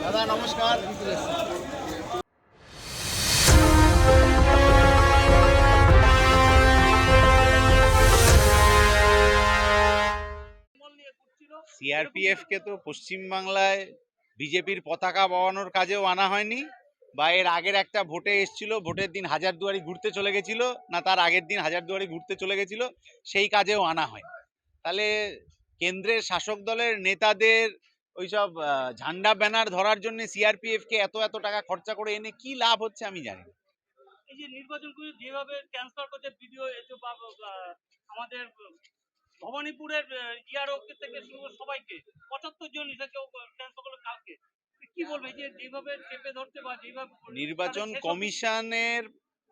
দাদা নমস্কার। সিআরপিএফ কে তো পশ্চিমবাংলায় বিজেপির পতাকা বওয়ানোর কাজেও আনা হয়নি, বা এর আগের একটা ভোটে এসছিল, ভোটের দিন হাজারদুয়ারি ঘুরতে চলে গেছিল, না তার আগের দিন হাজারদুয়ারি ঘুরতে চলে গেছিল, সেই কাজেও আনা হয়। তাহলে কেন্দ্রের শাসক দলের নেতাদের ওইসব ঝান্ডা ব্যানার ধরার জন্য সিআরপিএফ কে এত এত টাকা খরচা করে এনে কি লাভ হচ্ছে আমি জানি না। এই যে নির্বাচন করে যেভাবে ট্রান্সফার করছে ভিডিও আমাদের ভবানীপুরের ইয়ারও থেকে শুরু করে সবাইকে ৭৫ জন হিসেবে ট্রান্সফার করলো কালকে, কি বলবে যে যেভাবে চেপে ধরছে বা যেভাবে নির্বাচন কমিশনের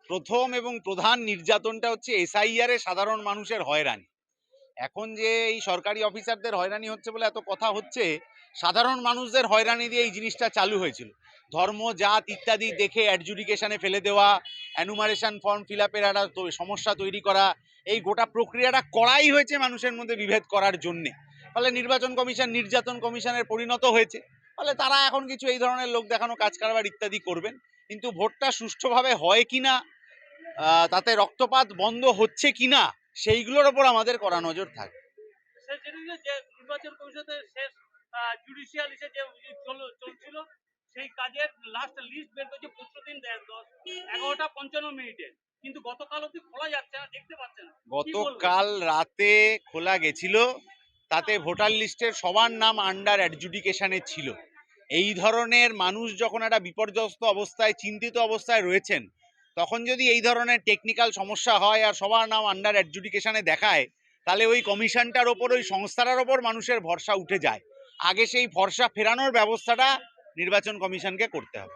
প্রথম এবং প্রধান নির্যাতনটা হচ্ছে এসআইআর এ সাধারণ মানুষের হয়রানি। এখন যে এই সরকারি অফিসারদের হয়রানি হচ্ছে বলে এত কথা হচ্ছে, সাধারণ মানুষদের হয়রানি দিয়ে এই জিনিসটা চালু হয়েছিল। ধর্ম, জাত ইত্যাদি দেখে অ্যাডজুডিকেশনে ফেলে দেওয়া, অ্যানুমারেশন ফর্ম ফিল আপের একটা সমস্যা তৈরি করা, এই গোটা প্রক্রিয়াটা করাই হয়েছে মানুষের মধ্যে বিভেদ করার জন্যে। ফলে নির্বাচন কমিশন নির্যাতন কমিশনের পরিণত হয়েছে। ফলে তারা এখন কিছু এই ধরনের লোক দেখানো কাজ কারবার ইত্যাদি করবেন, কিন্তু ভোটটা সুষ্ঠুভাবে হয় কিনা, তাতে রক্তপাত বন্ধ হচ্ছে কিনা, সেইগুলোর ওপর আমাদের কড়া নজর থাকে। নির্বাচন কমিশনের শেষ জুডিশিয়াল হিসেবে যে চলছিল, সেই কাজের লাস্ট লিস্ট বের করেছে পরশুদিন 11:55 কিন্তু গতকাল অবধি খোলা যাচ্ছে না, দেখতে পাচ্ছেন না। গতকাল রাতে খোলা গেছিল, তাতে ভোটার লিস্টের সবার নাম আন্ডার অ্যাডজুডিকেশনে ছিল। এই ধরনের মানুষ যখন একটা বিপর্যস্ত অবস্থায়, চিন্তিত অবস্থায় রয়েছেন, তখন যদি এই ধরনের টেকনিক্যাল সমস্যা হয় আর সবার নাম আন্ডার অ্যাডজুডিকেশনে দেখায়, তাহলে ওই কমিশনটার ওপর, ওই সংস্থাটার ওপর মানুষের ভরসা উঠে যায়। আগে সেই ভরসা ফেরানোর ব্যবস্থাটা নির্বাচন কমিশনকে করতে হবে।